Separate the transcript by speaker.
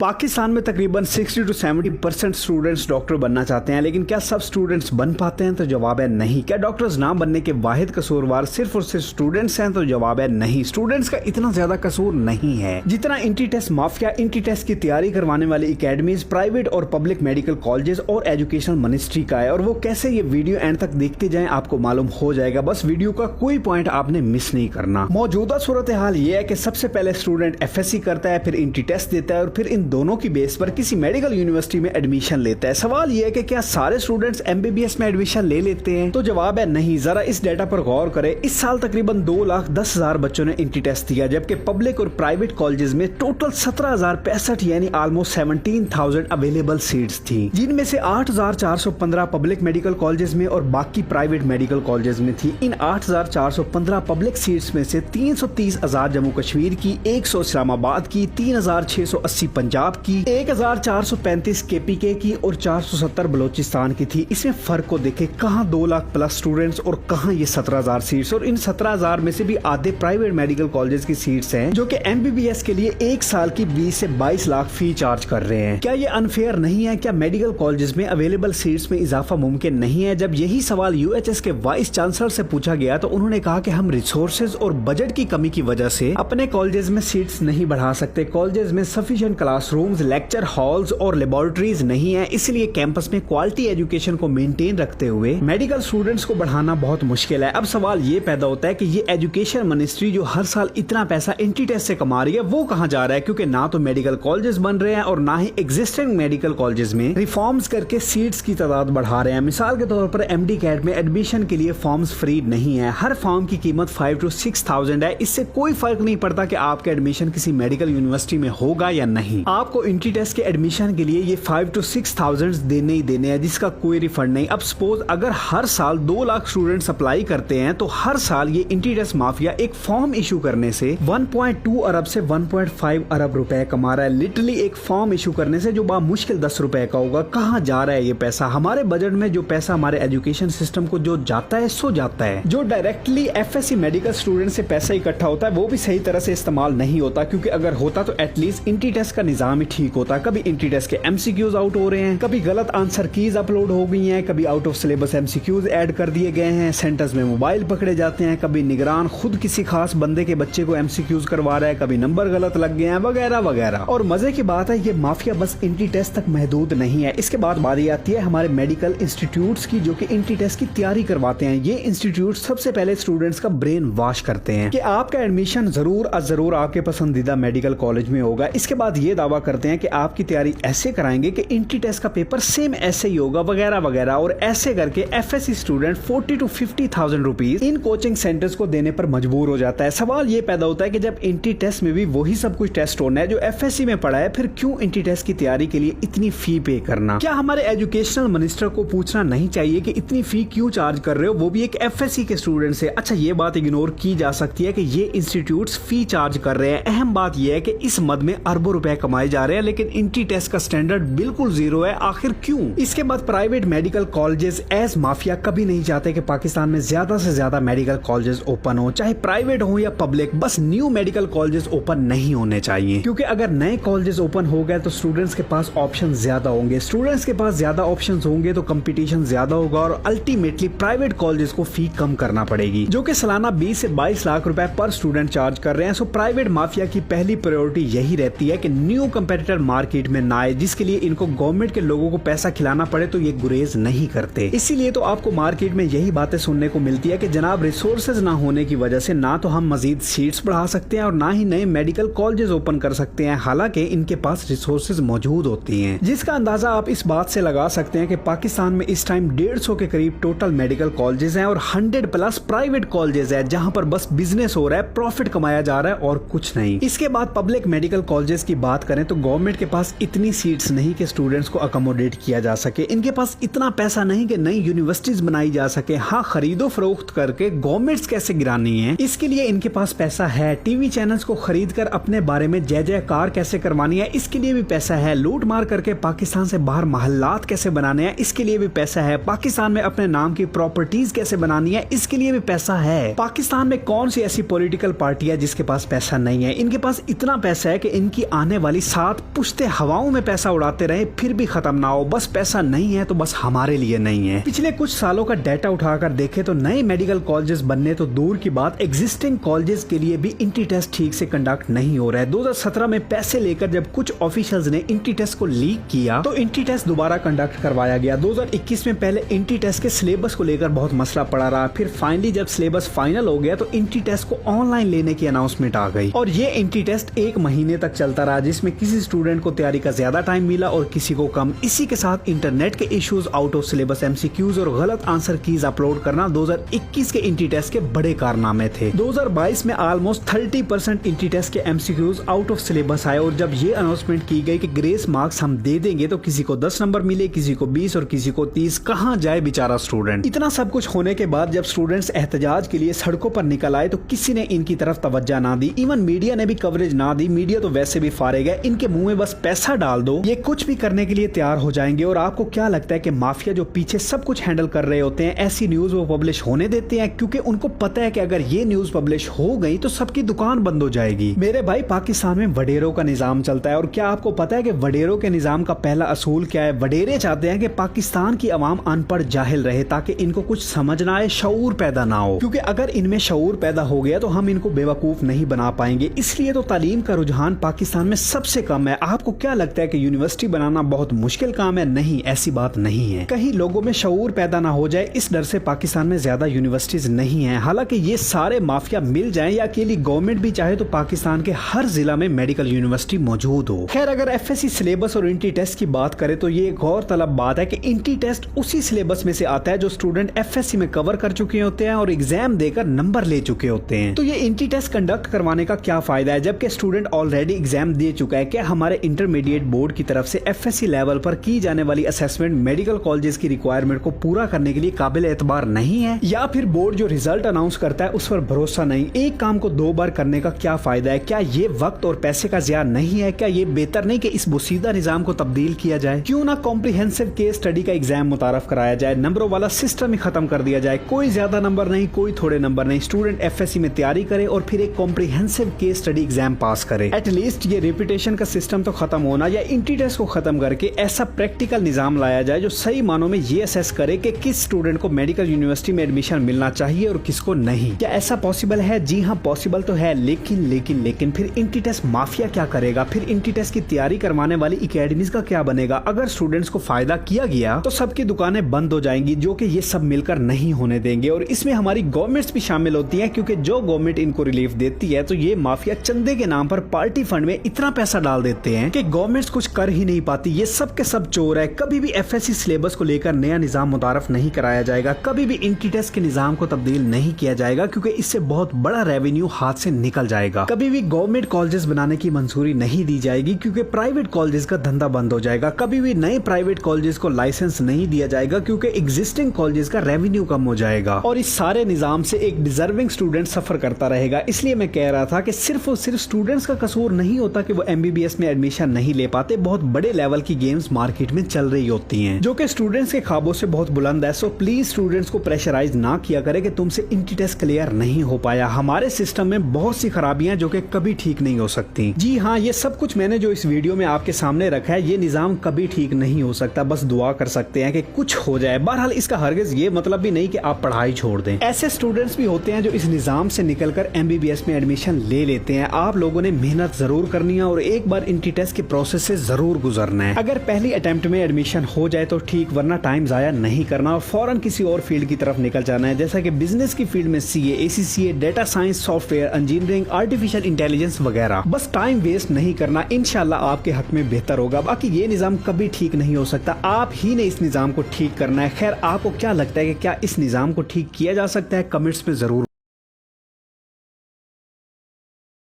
Speaker 1: पाकिस्तान में तकरीबन 60 to 70% students doctor बनना चाहते हैं, लेकिन क्या सब स्टूडेंट्स बन पाते हैं? तो जवाब है नहीं। क्या डॉक्टर्स ना बनने के वाहिद कसूरवार सिर्फ और सिर्फ स्टूडेंट्स हैं? तो जवाब है नहीं। स्टूडेंट्स का इतना ज्यादा कसूर नहीं है जितना इंटी टेस्ट माफिया, इंटी टेस्ट की तैयारी करवाने वाली एकेडमीज, प्राइवेट और पब्लिक मेडिकल कॉलेजेस और एजुकेशनल मिनिस्ट्री का है। और वो कैसे, ये वीडियो एंड तक देखते जाएं, आपको मालूम हो जाएगा। बस वीडियो का कोई पॉइंट आपने मिस नहीं करना। मौजूदा सूरत हाल ये है कि सबसे पहले स्टूडेंट FSC करता है, फिर इंटी टेस्ट देता है और फिर इन दोनों की बेस पर किसी मेडिकल यूनिवर्सिटी में एडमिशन लेता है। सवाल यह है कि क्या सारे स्टूडेंट्स MBBS में एडमिशन ले लेते हैं? तो जवाब है नहीं। जरा इस डेटा पर गौर करें। इस साल तकरीबन 2,10,000 बच्चों ने इंटी टेस्ट दिया, जबकि पब्लिक और प्राइवेट कॉलेजेस में टोटल 17,065 यानी ऑलमोस्ट 17,000 अवेलेबल सीट्स थी, जिनमें से 8,415 पब्लिक मेडिकल कॉलेजेस में और बाकी प्राइवेट मेडिकल कॉलेजेस में थी। इन 8,415 पब्लिक सीट्स में से 330 आजाद जम्मू कश्मीर की, 100 इस्लामाबाद की, 3,680 पंजाब की, 1,435 KPK की और 470 बलोचिस्तान की थी। इसमें फर्क को देखें, कहां 2 लाख प्लस स्टूडेंट्स और कहां ये 17,000 सीट्स। और इन 17,000 में से भी आधे प्राइवेट मेडिकल कॉलेजेस की सीट्स हैं, जो कि MBBS के लिए एक साल की 20 से 22 लाख फी चार्ज कर रहे हैं। क्या ये अनफेयर नहीं है? क्या मेडिकल कॉलेजेस में अवेलेबल सीट्स में इजाफा मुमकिन नहीं है? जब यही सवाल UHS के वाइस चांसलर से पूछा गया तो उन्होंने कहा कि हम रिसोर्सेज और बजट की कमी की वजह से अपने कॉलेजेस में सीट्स नहीं बढ़ा सकते। कॉलेजेस में सफिशिएंट क्लासरूम्स, लेक्चर हॉल्स और लेबोरेटरीज नहीं है, इसलिए कैंपस में क्वालिटी एजुकेशन को मेंटेन रखते हुए मेडिकल स्टूडेंट्स को बढ़ाना बहुत मुश्किल है। अब सवाल ये पैदा होता है कि ये एजुकेशन मिनिस्ट्री जो हर साल इतना पैसा इंटी टेस्ट से कमा रही है, वो कहां जा रहा है? क्योंकि ना तो मेडिकल कॉलेजेस बन रहे हैं और ना ही एग्जिस्टिंग मेडिकल कॉलेजेस में रिफॉर्म्स करके सीट्स की तादाद बढ़ा रहे हैं। मिसाल के तौर पर MD कैट में एडमिशन के लिए फॉर्म्स फ्री नहीं है। हर फॉर्म की कीमत 5 to 6,000 है। इससे कोई फर्क नहीं पड़ता कि आपका एडमिशन किसी मेडिकल यूनिवर्सिटी में होगा या नहीं। आपको इंटी टेस्ट के एडमिशन के लिए ये 5 to 6,000 देने ही देने हैं, जिसका कोई रिफंड नहीं। अब सपोज अगर हर साल 2 लाख स्टूडेंट्स अप्लाई करते हैं तो हर साल ये इंटी टेस्ट माफिया एक फॉर्म इशू करने से 1.2 अरब से 1.5 अरब रुपए कमा रहा है। लिटरली एक फॉर्म इशू करने से, जो मुश्किल 10 रुपए का होगा। कहां जा रहा है ये पैसा? हमारे बजट में जो पैसा हमारे एजुकेशन सिस्टम को जो जाता है सो जाता है। जो डायरेक्टली FSC मेडिकल स्टूडेंट से पैसा इकट्ठा होता है वो भी सही तरह से इस्तेमाल नहीं होता, क्योंकि अगर होता तो एटलीस्ट इंटी टेस्ट का निजाम ही ठीक होता। कभी इंटी टेस्ट के MCQs आउट हो रहे हैं, कभी गलत आंसर कीज अपलोड हो गई हैं, कभी out of syllabus MCQs add कर दिए गए हैं, सेंटर्स में मोबाइल पकड़े जाते हैं, कभी निगरान खुद किसी खास बंदे के बच्चे को MCQs करवा रहा है, कभी नंबर गलत लग गए हैं, वगैरह वगैरह। और मजे की बात है ये माफिया बस इंटी टेस्ट तक महदूद नहीं है। इसके बाद बारी आती है हमारे मेडिकल इंस्टीट्यूट्स की, जो कि इंटी टेस्ट की तैयारी करवाते हैं। ये इंस्टीट्यूट सबसे पहले स्टूडेंट्स का ब्रेन वॉश करते हैं कि आपका एडमिशन जरूर आपके पसंदीदा मेडिकल कॉलेज में होगा। इसके बाद ये दावा करते हैं कि आपकी तैयारी ऐसे कराएंगे कि इंटी टेस्ट का पेपर सेम ऐसे ही होगा, वगैरह वगैरह। और ऐसे करके FSC student 40 to 50,000 rupees in coaching centres को देने पर मजबूर हो जाता है। सवाल ये पैदा होता है कि जब इंटी टेस्ट में भी वही सब कुछ टेस्ट होना है जो FSC में पढ़ा है, फिर क्यों इंटी टेस्ट की तैयारी के लिए इतनी फी पे करना? क्या हमारे एजुकेशनल मिनिस्टर को पूछना नहीं चाहिए कि इतनी फी क्यों चार्ज कर रहे हो, वो भी एक FSC के स्टूडेंट से? अच्छा, ये बात इग्नोर की जा सकती है कि ये इंस्टीट्यूट्स फी चार्ज कर रहे हैं। अहम बात यह है कि इस मद में अरबों रुपए कमाए जा रहे हैं, लेकिन इंटी टेस्ट का स्टैंडर्ड बिल्कुल जीरो है। आखिर क्यों? इसके बाद private medical colleges as mafia कभी नहीं चाहते कि पाकिस्तान में ज्यादा से ज्यादा मेडिकल कॉलेजेस ओपन हो, चाहे प्राइवेट हो या पब्लिक। बस न्यू मेडिकल कॉलेजेस ओपन नहीं होने चाहिए, क्योंकि अगर नए कॉलेजेस ओपन हो गए तो स्टूडेंट्स के पास ऑप्शन ज्यादा होंगे। स्टूडेंट्स के पास ज्यादा ऑप्शन होंगे तो कंपटीशन ज्यादा होगा और अल्टीमेटली प्राइवेट कॉलेजेस को फी कम करना पड़ेगी, जो कि सालाना 20 से 22 लाख रुपए पर स्टूडेंट चार्ज कर रहे हैं। सो प्राइवेट माफिया की पहली प्रायोरिटी यही रहती है कि न्यू कंपेटिटर मार्केट में ना आए, जिसके लिए इनको गवर्नमेंट के लोगों को पैसा खिलाना पड़े तो ये गुरेज नहीं करते। इसीलिए तो आपको मार्केट में यही बातें सुनने को मिलती है कि जनाब रिसोर्सेज ना होने की वजह से ना तो हम मजीद सीट्स बढ़ा सकते हैं और ना ही नए मेडिकल कॉलेजेस ओपन कर सकते हैं, हालांकि इनके पास रिसोर्सेज मौजूद होती हैं। जिसका अंदाजा आप इस बात से लगा सकते हैं कि पाकिस्तान में इस टाइम 150 के करीब टोटल मेडिकल कॉलेजेस हैं और 100 प्लस प्राइवेट कॉलेजेस है, जहां पर बस बिजनेस हो रहा है, प्रॉफिट कमाया जा रहा है और कुछ नहीं। इसके बाद पब्लिक मेडिकल कॉलेजेस की बात करें तो गवर्नमेंट के पास इतनी सीट्स नहीं कि स्टूडेंट्स को अकोमोडेट किया जा सके। इनके पास इतना पैसा नहीं कि नई यूनिवर्सिटीज बनाई जा सके। हाँ, खरीदो फरोख्त करके गवर्नमेंट्स कैसे गिरानी है, इसके लिए इनके पास पैसा है। टीवी चैनल्स को खरीद कर अपने बारे में जय जयकार कैसे करवानी है, इसके लिए भी पैसा है। लूट मार करके पाकिस्तान से बाहर महल्लात कैसे बनाने हैं, इसके लिए भी पैसा है। पाकिस्तान में अपने नाम की प्रॉपर्टीज कैसे बनानी है, इसके लिए भी पैसा है। पाकिस्तान में कौन सी ऐसी पॉलिटिकल पार्टी है जिसके पास पैसा नहीं है? इनके पास इतना पैसा है कि इनकी आने वाली साथ पुश्ते हवाओं में पैसा उड़ाते रहे फिर भी खत्म ना हो। बस पैसा नहीं है तो बस हमारे लिए नहीं है। पिछले कुछ सालों का डाटा उठाकर देखे तो नए मेडिकल कॉलेजेस बनने तो दूर की बात, एग्जिस्टिंग कॉलेजेस के लिए भी इंट्री टेस्ट ठीक से कंडक्ट नहीं हो रहा है। 2017 में पैसे लेकर जब कुछ ऑफिशियल्स ने इंट्री टेस्ट को लीक किया तो इंट्री टेस्ट दोबारा कंडक्ट करवाया गया। 2021 में पहले इंट्री टेस्ट के सिलेबस को लेकर बहुत मसला पड़ा रहा, फिर फाइनली जब सिलेबस फाइनल हो गया तो इंट्री टेस्ट को ऑनलाइन लेने की अनाउंसमेंट आ गई और ये इंट्री टेस्ट 1 महीने तक चलता रहा, जिसमें किसी स्टूडेंट को तैयारी का ज्यादा टाइम मिला और किसी को कम। इसी के साथ इंटरनेट के issues, out of syllabus MCQs और गलत आंसर कीज अपलोड करना 2021 के इंट्री टेस्ट के बड़े कारनामे थे। 2022 में ऑलमोस्ट 30% इंट्री टेस्ट के एमसीक्यूज आउट ऑफ सिलेबस आए और जब ये अनाउंसमेंट की गई कि ग्रेस मार्क्स हम दे देंगे तो किसी को 10 नंबर मिले, किसी को 20 और किसी को 30, कहां जाए बेचारा स्टूडेंट। इतना सब कुछ होने के बाद जब स्टूडेंट्स एहतजाज के लिए सड़कों पर निकल आए तो किसी ने इनकी तरफ तवज्जो ना दी, इवन मीडिया ने भी कवरेज ना दी। मीडिया तो वैसे भी फारिग है, इनके मुंह में बस पैसा डाल दो, ये कुछ भी करने के लिए तैयार हो जाएंगे। और आपको क्या लगता है कि माफिया जो पीछे सब कुछ हैंडल कर रहे होते हैं, ऐसी न्यूज वो पब्लिश होने देते हैं? क्योंकि उनको पता है कि अगर ये न्यूज पब्लिश हो गई तो सबकी दुकान बंद हो जाएगी। मेरे भाई, पाकिस्तान में वडेरों का निजाम चलता है और क्या आपको पता है कि वडेरों के निजाम का पहला असूल क्या है? वडेरे चाहते हैं कि पाकिस्तान की आवाम अनपढ़ जाहिल रहे ताकि इनको कुछ समझ ना आए, शऊर पैदा ना हो, क्योंकि अगर इनमें शऊर पैदा हो गया तो हम इनको बेवकूफ नहीं बना पाएंगे। इसलिए तो तालीम का रुझान पाकिस्तान में सबसे कम है। आपको क्या लगता है कि यूनिवर्सिटी बनाना बहुत मुश्किल काम है? नहीं, ऐसी बात नहीं है। कहीं लोगों में शऊर पैदा ना हो जाए इस डर से पाकिस्तान में ज्यादा यूनिवर्सिटीज नहीं है। हालांकि ये सारे माफिया मिल जाएं या अकेली गवर्नमेंट भी चाहे तो पाकिस्तान के हर जिला में मेडिकल यूनिवर्सिटी मौजूद हो। खैर, अगर एफएससी सिलेबस और इंट्री टेस्ट की बात करें तो ये गौरतलब बात है कि इंट्री टेस्ट उसी सिलेबस में से आता है जो स्टूडेंट एफएससी में कवर कर चुके होते हैं और एग्जाम देकर नंबर ले चुके होते हैं। तो ये इंट्री टेस्ट कंडक्ट करवाने का क्या फायदा है जबकि स्टूडेंट ऑलरेडी एग्जाम दे चुका है? क्या हमारे इंटरमीडिएट बोर्ड की तरफ से एफएससी लेवल पर की जाने वाली असेसमेंट मेडिकल कॉलेजेस की रिक्वायरमेंट को पूरा करने के लिए काबिल एतबार नहीं है? या फिर बोर्ड जो रिजल्ट अनाउंस करता है उस पर भरोसा नहीं? एक काम को 2 बार करने का क्या फायदा है? क्या ये वक्त और पैसे का ज़िया नहीं है? क्या ये बेहतर नहीं कि इस बोसीदा निजाम को तब्दील किया जाए? क्यों ना कॉम्प्रिहेंसिव केस स्टडी का एग्जाम मुतारफ कराया जाए, नंबरों वाला सिस्टम ही खत्म कर दिया जाए। कोई ज्यादा नंबर नहीं, कोई थोड़े नंबर नहीं, स्टूडेंट एफएससी में तैयारी करे और फिर एक कॉम्प्रिहेंसिव केस स्टडी एग्जाम पास करे। एटलीस्ट ये रिपीटेशन का सिस्टम तो खत्म होना, या इंट्री टेस्ट को खत्म करके ऐसा प्रैक्टिकल निजाम लाया जाए जो सही मानों में ये असेस करे कि किस स्टूडेंट को मेडिकल यूनिवर्सिटी में एडमिशन मिलना चाहिए और किसको नहीं। क्या ऐसा पॉसिबल है? जी हाँ, पॉसिबल तो है, लेकिन फिर इंट्री टेस्ट माफिया क्या करेगा? फिर इंट्री टेस्ट की तैयारी करवाने वाली एकेडमीज का क्या बनेगा? अगर स्टूडेंट्स को फायदा किया गया तो सबकी दुकानें बंद हो जाएंगी, जो कि ये सब मिलकर नहीं होने देंगे। और इसमें हमारी गवर्नमेंट्स भी शामिल होती हैं, क्योंकि जो गवर्नमेंट इनको रिलीफ देती है तो ये माफिया चंदे के नाम पर पार्टी फंड में इतना पैसा डाल देते हैं कि गवर्नमेंट्स कुछ कर ही नहीं पाती। ये सब के सब चोर है। कभी भी एफएससी सिलेबस को लेकर नया निजाम मुतारफ नहीं कराया जाएगा, कभी भी इंट्री टेस्ट के निजाम को तब्दील नहीं किया जाएगा, क्योंकि इससे बहुत बड़ा रेवेन्यू हाथ से निकल जाएगा। कभी भी गवर्नमेंट कॉलेजेस बनाने की मंजूरी नहीं दी जाएगी, क्योंकि प्राइवेट कॉलेजेस का धंधा बंद हो जाएगा। कभी भी नए प्राइवेट कॉलेजेस को लाइसेंस नहीं दिया जाएगा, क्योंकि एग्जिस्टिंग कॉलेजेस का रेवेन्यू कम हो जाएगा। और इस सारे निजाम से एक डिजर्विंग स्टूडेंट सफर करता रहेगा। इसलिए मैं कह रहा था कि सिर्फ और सिर्फ स्टूडेंट्स का कसूर नहीं होता कि वो एमबीबीएस में एडमिशन नहीं ले पाते। बहुत बड़े लेवल की गेम्स मार्केट में चल रही होती हैं जो कि स्टूडेंट्स के ख्वाबों से बहुत बुलंद है। सो प्लीज स्टूडेंट्स को प्रेशराइज ना किया करे कि तुमसे इंट्री टेस्ट क्लियर नहीं हो पाया। हमारे सिस्टम में बहुत सी खराबियां जो कि कभी ठीक नहीं हो सकती। जी हाँ, ये सब कुछ मैंने जो इस वीडियो में आपके सामने रखा है, ये निजाम कभी ठीक नहीं हो सकता। बस दुआ कर सकते हैं कि कुछ हो जाए। बहरहाल इसका हरगिज ये मतलब भी नहीं कि आप पढ़ाई छोड़ दें। ऐसे स्टूडेंट्स भी होते हैं जो इस निजाम से निकलकर एमबीबीएस में एडमिशन ले लेते हैं। आप लोगों ने मेहनत जरूर करनी है और एक बार इंट्री टेस्ट के प्रोसेस से जरूर गुजरना है। अगर पहली अटेम्प्ट में एडमिशन हो जाए तो ठीक, वरना टाइम जाया नहीं करना और फौरन किसी और फील्ड की तरफ निकल जाना है, जैसा कि बिजनेस की फील्ड में CA, ACCA, data science, software engineering, artificial intelligence वगैरह। बस टाइम वेस्ट नहीं करना, इंशाल्लाह आपके हक में बेहतर होगा। बाकी ये निजाम कभी ठीक नहीं हो सकता, आप ही ने इस निजाम को ठीक करना है। खैर, आपको क्या लगता है कि क्या इस निजाम को ठीक किया जा सकता है? कमेंट्स में जरूर